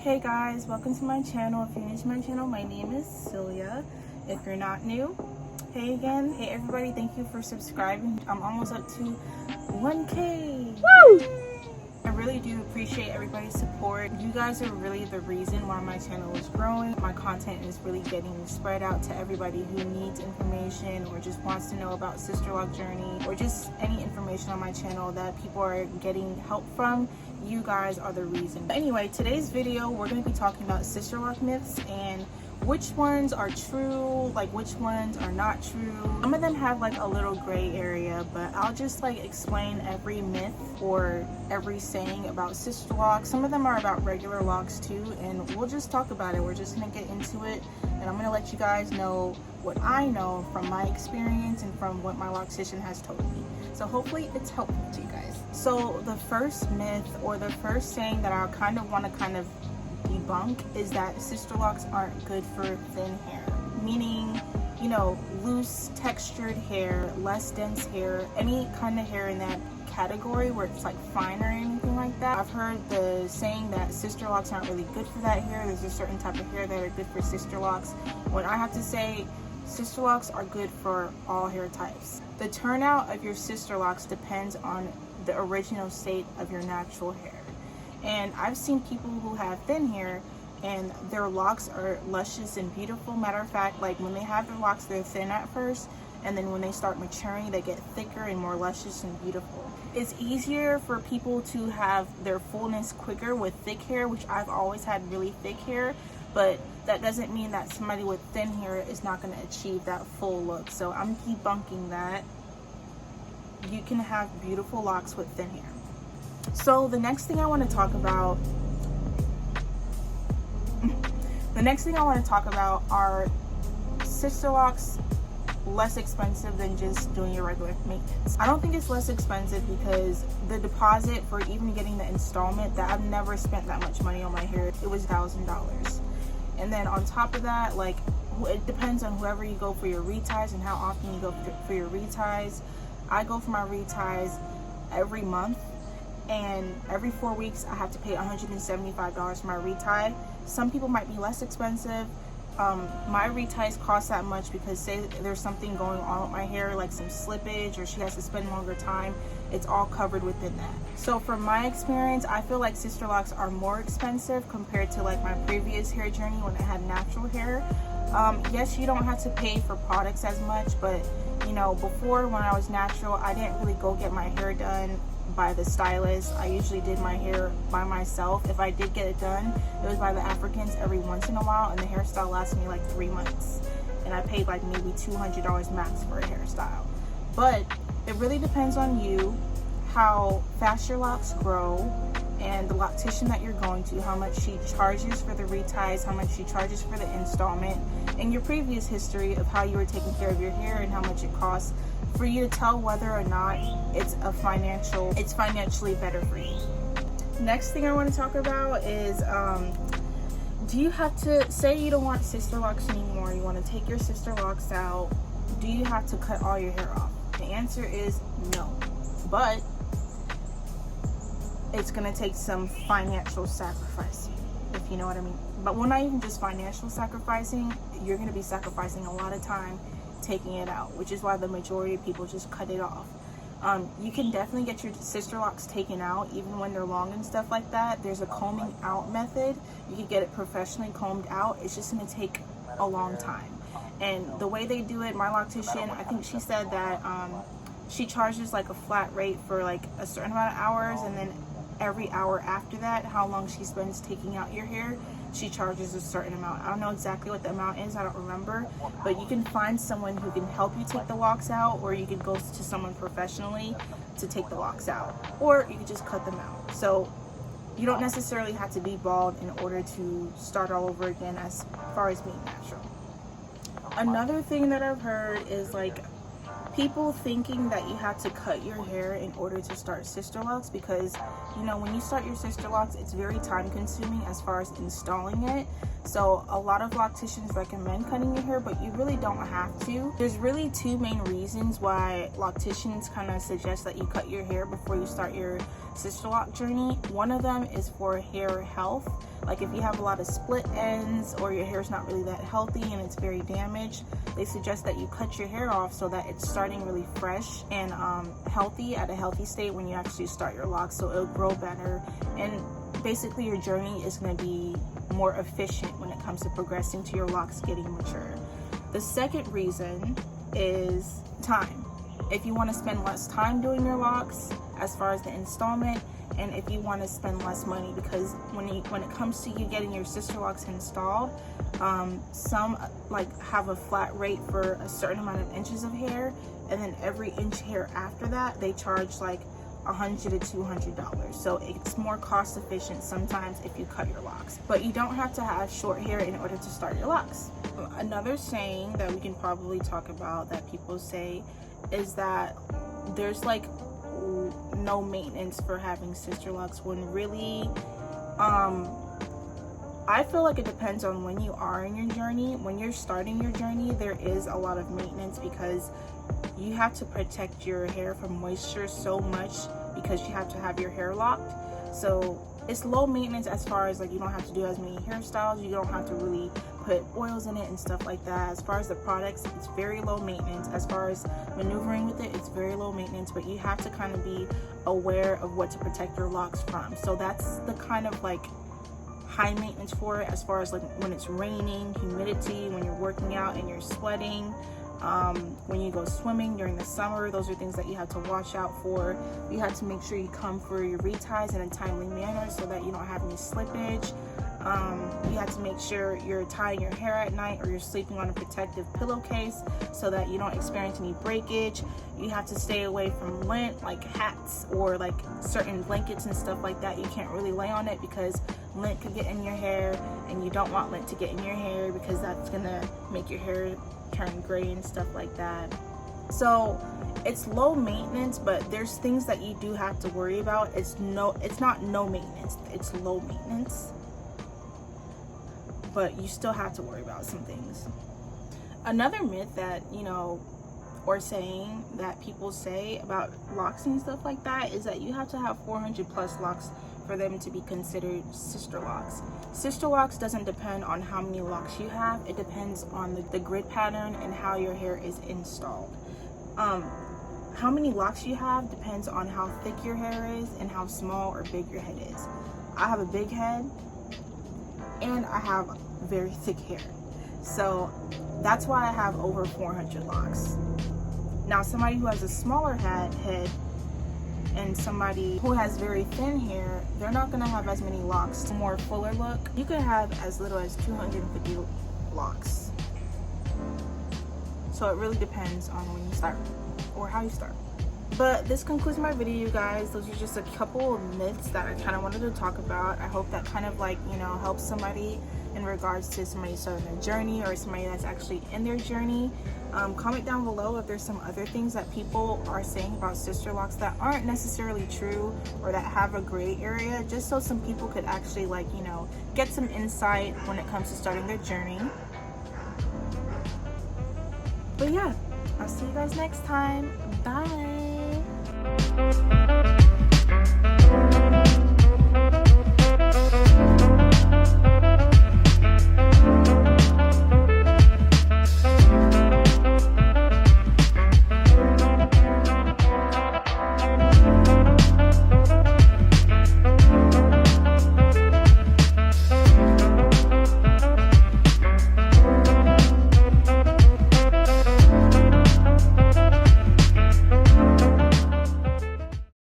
Hey guys, welcome to my channel. If you're new to my channel, my name is Celia. If you're not new, hey again. Hey everybody, thank you for subscribing. I'm almost up to 1K. Woo! I really do appreciate everybody's support. You guys are really the reason why my channel is growing. My content is really getting spread out to everybody who needs information or just wants to know about Sisterlock journey or just any information on my channel that people are getting help from. You guys are the reason. Anyway, today's video we're going to be talking about Sisterlock myths and which ones are true, like which ones are not true. Some of them have like a little gray area, but I'll just like explain every myth or every saying about Sisterlocks. Some of them are about regular locks too, and we'll just talk about it. We're just gonna get into it, and I'm gonna let you guys know what I know from my experience and from what my loctician has told me. So hopefully it's helpful to you guys. So the first myth or the first saying that I kind of want to debunk is that Sisterlocks aren't good for thin hair, meaning, you know, loose textured hair, less dense hair, any kind of hair in that category where it's like finer or anything like that. I've heard the saying that Sisterlocks aren't really good for that hair. There's a certain type of hair that are good for Sisterlocks, when I have to say Sisterlocks are good for all hair types. The turnout of your Sisterlocks depends on the original state of your natural hair. And I've seen people who have thin hair and their locks are luscious and beautiful. Matter of fact, like when they have their locks, they're thin at first, and then when they start maturing, they get thicker and more luscious and beautiful. It's easier for people to have their fullness quicker with thick hair, which I've always had really thick hair, but that doesn't mean that somebody with thin hair is not going to achieve that full look. So I'm debunking that. You can have beautiful locks with thin hair. So the next thing I want to talk about are Sisterlocks less expensive than just doing your regular maintenance. I don't think it's less expensive because the deposit for even getting the installment, that I've never spent that much money on my hair. It was $1,000. And then on top of that, like, it depends on whoever you go for your reties and how often you go for your reties. I go for my reties every month, and every 4 weeks I have to pay $175 for my retie. Some people might be less expensive. My reties cost that much because say there's something going on with my hair, like some slippage, or she has to spend longer time, it's all covered within that. So from my experience, I feel like Sisterlocks are more expensive compared to like my previous hair journey when I had natural hair. Yes, you don't have to pay for products as much, but you know, before when I was natural, I didn't really go get my hair done by the stylist. I usually did my hair by myself. If I did get it done, it was by the Africans every once in a while, and the hairstyle lasted me like 3 months, and I paid like maybe $200 max for a hairstyle. But it really depends on you, how fast your locks grow, and the loctician that you're going to, how much she charges for the reties, how much she charges for the installment, and your previous history of how you were taking care of your hair and how much it costs for you to tell whether or not it's financially better for you. Next thing I want to talk about is do you have to, say you don't want Sisterlocks anymore, you want to take your Sisterlocks out, do you have to cut all your hair off? The answer is no, but it's going to take some financial sacrificing, if you know what I mean. But we're not even just financial sacrificing, you're going to be sacrificing a lot of time taking it out, which is why the majority of people just cut it off. You can definitely get your Sisterlocks taken out even when they're long and stuff like that. There's a combing out method. You can get it professionally combed out. It's just going to take a long time. And the way they do it, my loctician, I think she said that she charges like a flat rate for like a certain amount of hours, and then every hour after that, how long she spends taking out your hair, she charges a certain amount. I don't know exactly what the amount is, I don't remember, but you can find someone who can help you take the locks out, or you can go to someone professionally to take the locks out, or you can just cut them out. So you don't necessarily have to be bald in order to start all over again as far as being natural. Another thing that I've heard is like people thinking that you have to cut your hair in order to start Sisterlocks, because you know, when you start your Sisterlocks, it's very time consuming as far as installing it. So a lot of locticians recommend cutting your hair, but you really don't have to. There's really two main reasons why locticians kind of suggest that you cut your hair before you start your Sisterlock journey. One of them is for hair health. Like if you have a lot of split ends or your hair is not really that healthy and it's very damaged, they suggest that you cut your hair off so that it's starting really fresh and healthy, at a healthy state when you actually start your locks, so it'll grow better. And basically your journey is going to be more efficient when it comes to progressing to your locks getting mature. The second reason is time. If you want to spend less time doing your locks as far as the installment, and if you want to spend less money, because when it comes to you getting your Sisterlocks installed, some like have a flat rate for a certain amount of inches of hair, and then every inch hair after that they charge like $100 to $200. So it's more cost efficient sometimes if you cut your locks, but you don't have to have short hair in order to start your locks. Another saying that we can probably talk about that people say is that there's like no maintenance for having Sisterlocks, when really I feel like it depends on when you are in your journey. When you're starting your journey, there is a lot of maintenance because you have to protect your hair from moisture so much, because you have to have your hair locked. So it's low maintenance as far as like you don't have to do as many hairstyles, you don't have to really put oils in it and stuff like that. As far as the products, it's very low maintenance. As far as maneuvering with it, it's very low maintenance, but you have to kind of be aware of what to protect your locks from. So that's the kind of like high maintenance for it, as far as like when it's raining, humidity, when you're working out and you're sweating, when you go swimming during the summer. Those are things that you have to watch out for. You have to make sure you come for your reties in a timely manner so that you don't have any slippage. You have to make sure you're tying your hair at night, or you're sleeping on a protective pillowcase so that you don't experience any breakage. You have to stay away from lint, like hats or like certain blankets and stuff like that. You can't really lay on it because lint could get in your hair, and you don't want lint to get in your hair because that's gonna make your hair turn gray and stuff like that. So it's low maintenance, but there's things that you do have to worry about. It's not no maintenance, it's low maintenance, but you still have to worry about some things. Another myth that, or saying that people say about locks and stuff like that is that you have to have 400 plus locks for them to be considered Sisterlocks. Sisterlocks doesn't depend on how many locks you have. It depends on the grid pattern and how your hair is installed. How many locks you have depends on how thick your hair is and how small or big your head is. I have a big head and I have very thick hair, so that's why I have over 400 locks. Now somebody who has a smaller head and somebody who has very thin hair, they're not going to have as many locks. More fuller look, you could have as little as 250 locks. So it really depends on when you start or how you start. But this concludes my video, you guys. Those are just a couple of myths that I kind of wanted to talk about. I hope that kind of like, helps somebody in regards to somebody starting their journey or somebody that's actually in their journey. Comment down below if there's some other things that people are saying about Sisterlocks that aren't necessarily true or that have a gray area, just so some people could actually like, get some insight when it comes to starting their journey. But yeah, I'll see you guys next time. Bye.